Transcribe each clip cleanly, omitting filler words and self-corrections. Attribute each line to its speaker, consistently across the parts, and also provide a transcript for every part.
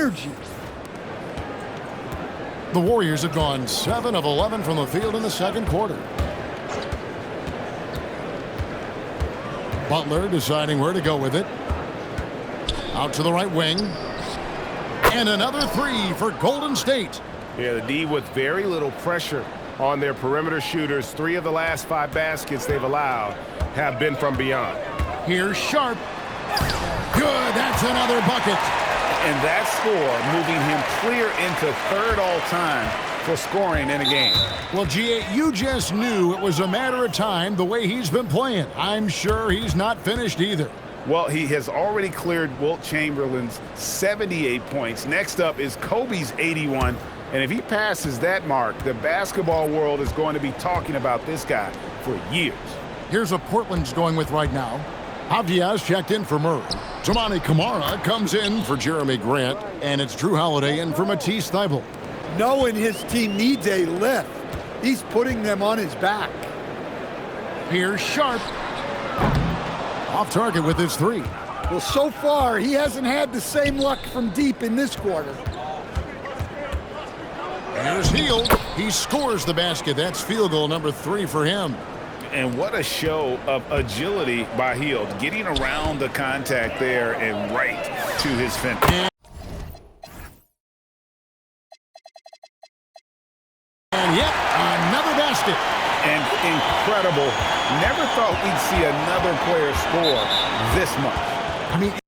Speaker 1: energy.
Speaker 2: The Warriors have gone 7 of 11 from the field in the second quarter. Butler deciding where to go with it. Out to the right wing. And another three for Golden State.
Speaker 3: Yeah, the D with very little pressure on their perimeter shooters. 3 of the last 5 baskets they've allowed have been from beyond.
Speaker 2: Here's Sharpe. Good, that's another bucket.
Speaker 4: And that score moving him clear into third all-time for scoring in a game.
Speaker 2: Well, G.A., you just knew it was a matter of time the way he's been playing. I'm sure he's not finished either.
Speaker 4: Well, he has already cleared Wilt Chamberlain's 78 points. Next up is Kobe's 81. And if he passes that mark, the basketball world is going to be talking about this guy for years.
Speaker 2: Here's what Portland's going with right now. Avdiaz checked in for Murray. Toumani Camara comes in for Jeremy Grant. And it's Drew Holiday in for Matisse Thybulle.
Speaker 1: Knowing his team needs a lift, he's putting them on his back.
Speaker 2: Here's Sharpe. Off target with his three.
Speaker 1: Well, so far, he hasn't had the same luck from deep in this quarter.
Speaker 2: Here's Hield. He scores the basket. That's field goal number 3 for him.
Speaker 4: And what a show of agility by Hield, getting around the contact there and right to his finish.
Speaker 2: And yet another basket.
Speaker 4: And incredible. Never thought we'd see another player score this much.
Speaker 2: I mean,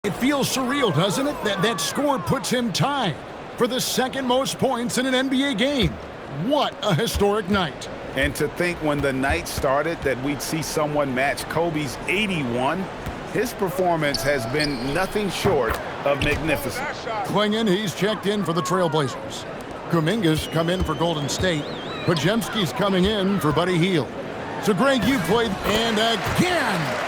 Speaker 2: It feels surreal, doesn't it? That score puts him tied for the second most points in an NBA game. What a historic night.
Speaker 4: And to think when the night started that we'd see someone match Kobe's 81, his performance has been nothing short of magnificent.
Speaker 2: Klingon, he's checked in for the Trailblazers. Kuminga's come in for Golden State. Podziemski's coming in for Buddy Hield. So, Greg, you played, and again.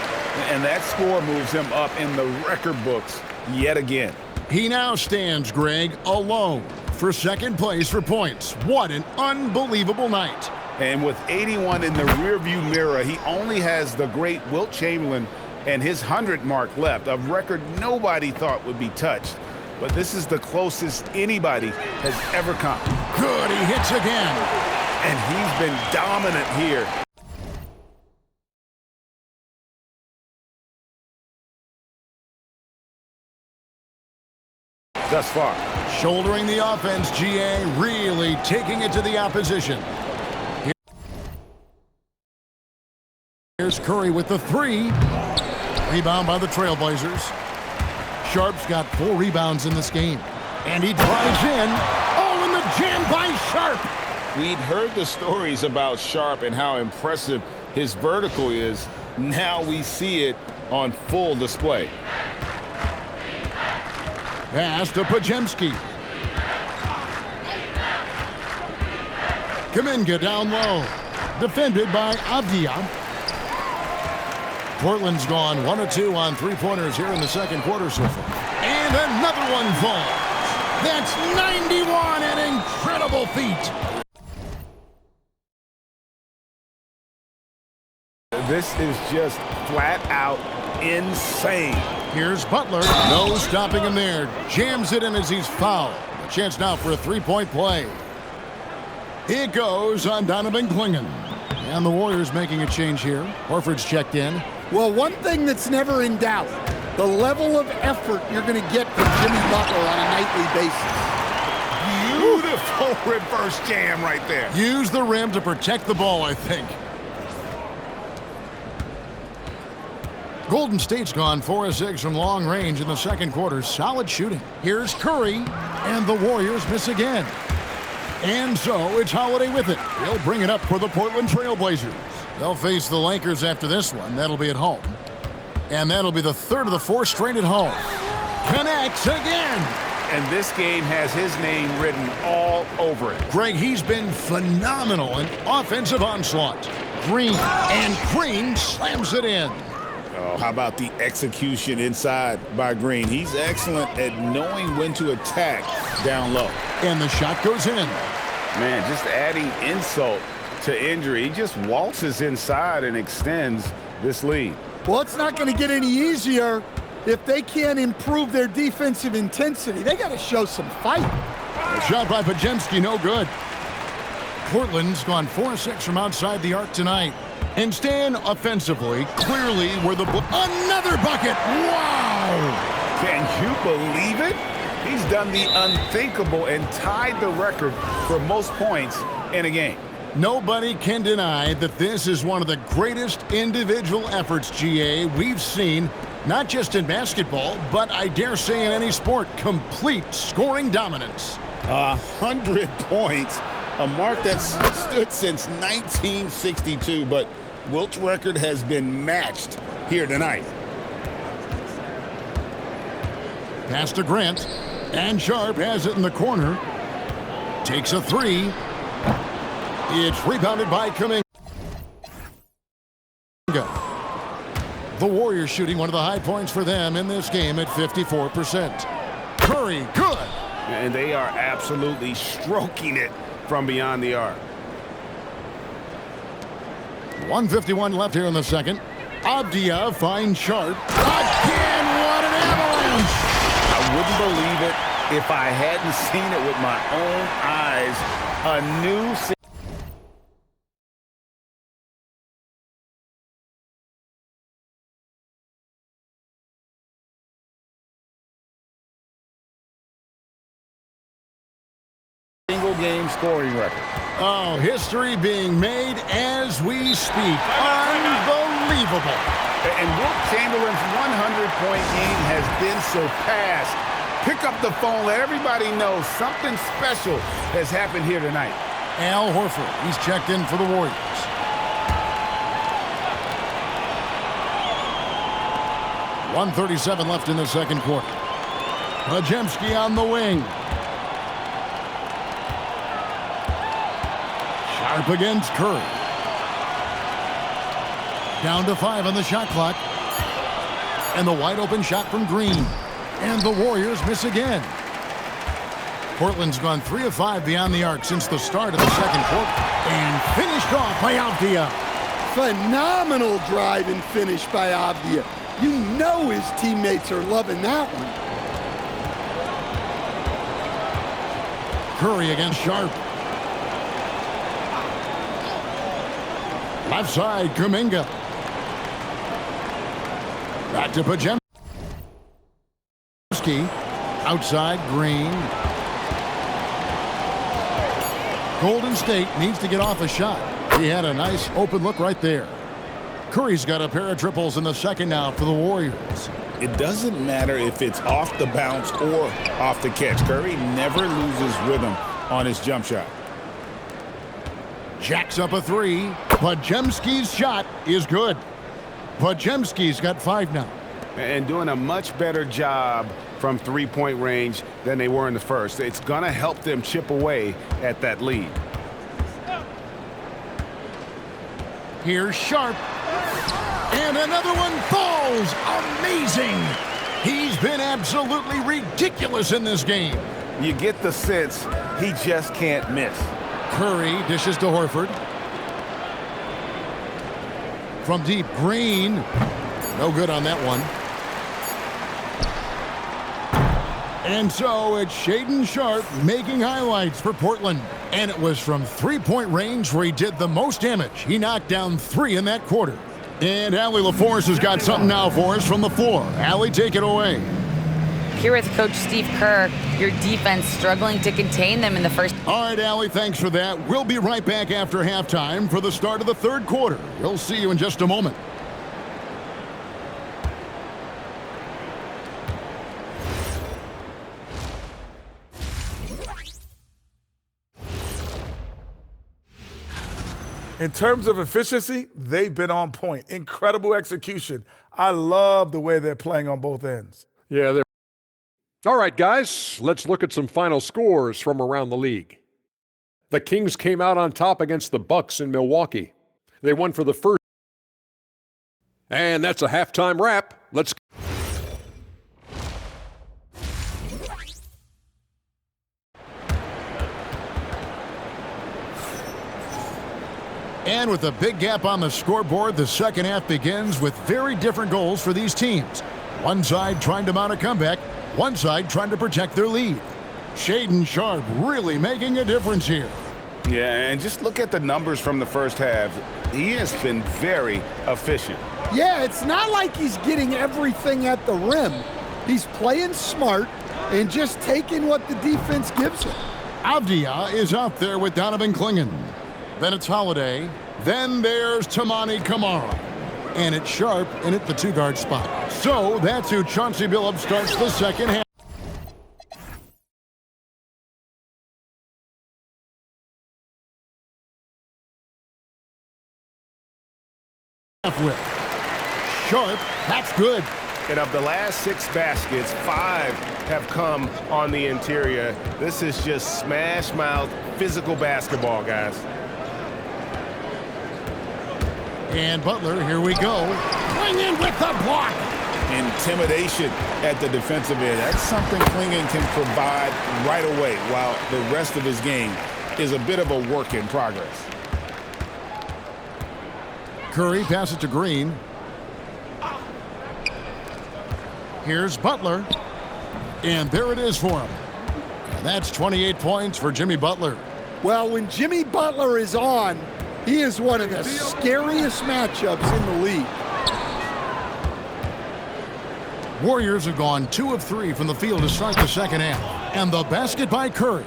Speaker 4: And that score moves him up in the record books yet again.
Speaker 2: He now stands, Greg, alone for second place for points. What an unbelievable night.
Speaker 4: And with 81 in the rearview mirror, he only has the great Wilt Chamberlain and his 100 mark left, a record nobody thought would be touched. But this is the closest anybody has ever come.
Speaker 2: Good, he hits again.
Speaker 4: And he's been dominant here. Thus far.
Speaker 2: Shouldering the offense, GA, really taking it to the opposition. Here's Curry with the three. Rebound by the Trailblazers. Sharpe's got 4 rebounds in this game. And he drives in. Oh, and the jam by Sharpe.
Speaker 3: We'd heard the stories about Sharpe and how impressive his vertical is. Now we see it on full display.
Speaker 2: Pass to Podziemski. Kuminga down low. Defended by Avdia. Portland's gone 1 of 2 on three-pointers here in the second quarter so far. And another one falls. That's 91, an incredible feat.
Speaker 4: This is just flat out insane.
Speaker 2: Here's Butler. No stopping him there. Jams it in as he's fouled. A chance now for a three-point play. It goes on Donovan Klingon. And the Warriors making a change here. Horford's checked in.
Speaker 1: Well, one thing that's never in doubt, the level of effort you're going to get from Jimmy Butler on a nightly basis.
Speaker 4: Beautiful reverse jam right there.
Speaker 2: Use the rim to protect the ball, I think. Golden State's gone 4 of 6 from long range in the second quarter. Solid shooting. Here's Curry, and the Warriors miss again. And so it's Holiday with it. He'll bring it up for the Portland Trailblazers. They'll face the Lakers after this one. That'll be at home. And that'll be the third of the 4 straight at home. Connects again.
Speaker 4: And this game has his name written all over it.
Speaker 2: Greg, he's been phenomenal in offensive onslaught. Green, and Green slams it in.
Speaker 4: Oh, how about the execution inside by Green? He's excellent at knowing when to attack down low.
Speaker 2: And the shot goes in.
Speaker 4: Man, just adding insult to injury. He just waltzes inside and extends this lead.
Speaker 1: Well, it's not going to get any easier if they can't improve their defensive intensity. They got to show some fight.
Speaker 2: A shot by Podziemski, no good. Portland's gone 4 of 6 from outside the arc tonight. And Stan offensively, clearly where the another bucket. Wow!
Speaker 4: Can you believe it? He's done the unthinkable and tied the record for most points in a game.
Speaker 2: Nobody can deny that this is one of the greatest individual efforts, GA, we've seen, not just in basketball, but I dare say in any sport. Complete scoring dominance.
Speaker 4: 100 points, a mark that's stood since 1962, but Wilt's record has been matched here tonight.
Speaker 2: Pass to Grant, and Sharpe has it in the corner. Takes a three. It's rebounded by Kuminga. The Warriors shooting one of the high points for them in this game at 54%. Curry, good.
Speaker 3: And they are absolutely stroking it from beyond the arc.
Speaker 2: 1:51 left here in the second. Avdia finds Sharpe. Again, what an avalanche!
Speaker 4: I wouldn't believe it if I hadn't seen it with my own eyes. A new single game scoring record.
Speaker 2: Oh, history being made as we speak. Unbelievable.
Speaker 4: And Wilt Chamberlain's 100-point game has been surpassed. Pick up the phone, let everybody know something special has happened here tonight.
Speaker 2: Al Horford, he's checked in for the Warriors. .137 left in the second quarter. Podziemski on the wing. Sharpe against Curry. Down to 5 on the shot clock. And the wide open shot from Green. And the Warriors miss again. Portland's gone 3 of 5 beyond the arc since the start of the second quarter. And finished off by Avdija.
Speaker 1: Phenomenal drive and finish by Avdija. You know his teammates are loving that one.
Speaker 2: Curry against Sharpe. Left side, Kuminga. Back to Podziemski. Outside, Green. Golden State needs to get off a shot. He had a nice open look right there. Curry's got a pair of triples in the second now for the Warriors.
Speaker 3: It doesn't matter if it's off the bounce or off the catch. Curry never loses rhythm on his jump shot.
Speaker 2: Jacks up a 3. Podziemski's shot is good. Podziemski's got 5 now.
Speaker 4: And doing a much better job from three-point range than they were in the first. It's going to help them chip away at that lead.
Speaker 2: Here's Sharpe. And another one falls. Amazing. He's been absolutely ridiculous in this game.
Speaker 4: You get the sense he just can't miss.
Speaker 2: Curry dishes to Horford. From deep, Green. No good on that one. And so it's Shaedon Sharpe making highlights for Portland. And it was from three-point range where he did the most damage. He knocked down 3 in that quarter. And Allie LaForce has got something now for us from the floor. Allie, take it away.
Speaker 5: Here with Coach Steve Kerr, your defense struggling to contain them in the first.
Speaker 2: All right, Allie, thanks for that. We'll be right back after halftime for the start of the third quarter. We'll see you in just a moment.
Speaker 6: In terms of efficiency, they've been on point. Incredible execution. I love the way they're playing on both ends.
Speaker 7: Yeah, they're. All right, guys, let's look at some final scores from around the league. The Kings came out on top against the Bucks in Milwaukee. They won for the first. And that's a halftime wrap. Let's.
Speaker 2: And with a big gap on the scoreboard, the second half begins with very different goals for these teams. One side trying to mount a comeback, one side trying to protect their lead. Shaedon Sharpe really making a difference here.
Speaker 4: Yeah, and just look at the numbers from the first half. He has been very efficient.
Speaker 1: Yeah, it's not like he's getting everything at the rim. He's playing smart and just taking what the defense gives him.
Speaker 2: Avdija is out there with Donovan Clingan. Then it's Holiday. Then there's Toumani Camara. And it's Sharpe in at the 2-guard spot. So that's who Chauncey Billups starts the second half. With Sharpe, that's good.
Speaker 8: And of the last 6 baskets, 5 have come on the interior. This is just smash-mouth, physical basketball, guys.
Speaker 2: And Butler, here we go. Bring in with the block.
Speaker 3: Intimidation at the defensive end. That's something Clingan can provide right away, while the rest of his game is a bit of a work in progress.
Speaker 2: Curry passes to Green. Here's Butler. And there it is for him. And that's 28 points for Jimmy Butler.
Speaker 1: Well, when Jimmy Butler is on, he is one of the scariest matchups in the league.
Speaker 2: Warriors have gone 2 of 3 from the field to start the second half. And the basket by Curry.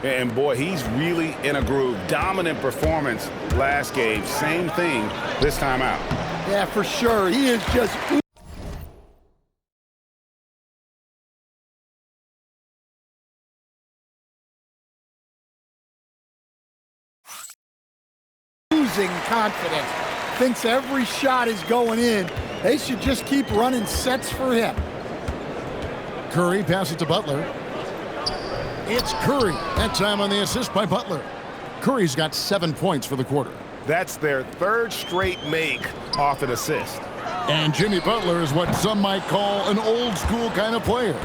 Speaker 4: And boy, he's really in a groove. Dominant performance last game. Same thing this time out.
Speaker 1: Yeah, for sure. He is just oozing confidence. Thinks every shot is going in. They should just keep running sets for him.
Speaker 2: Curry passes to Butler. It's Curry. That time on the assist by Butler. Curry's got 7 points for the quarter.
Speaker 8: That's their third straight make off an assist.
Speaker 2: And Jimmy Butler is what some might call an old school kind of player.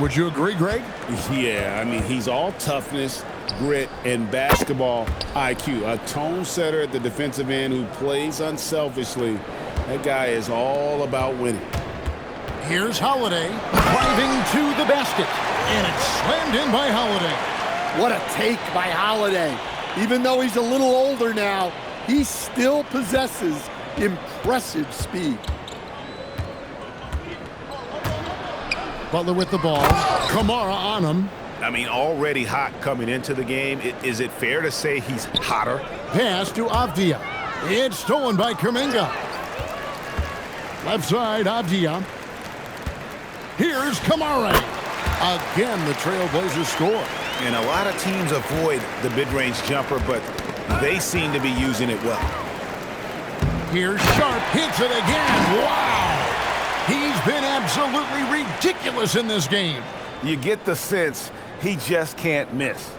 Speaker 2: Would you agree, Greg?
Speaker 3: Yeah, I mean, he's all toughness, grit, and basketball IQ. A tone setter at the defensive end who plays unselfishly. That guy is all about winning.
Speaker 2: Here's Holiday driving to the basket. And it's slammed in by Holiday.
Speaker 1: What a take by Holiday. Even though he's a little older now, he still possesses impressive speed.
Speaker 2: Butler with the ball. Kamara on him.
Speaker 8: I mean, already hot coming into the game. Is it fair to say he's hotter?
Speaker 2: Pass to Avdia. It's stolen by Kuminga. Left side, Avdia. Here's Kamara. Again, the Trailblazers score.
Speaker 3: And a lot of teams avoid the mid-range jumper, but they seem to be using it well.
Speaker 2: Here's Sharpe. Hits it again. Wow. He's been absolutely ridiculous in this game.
Speaker 4: You get the sense he just can't miss.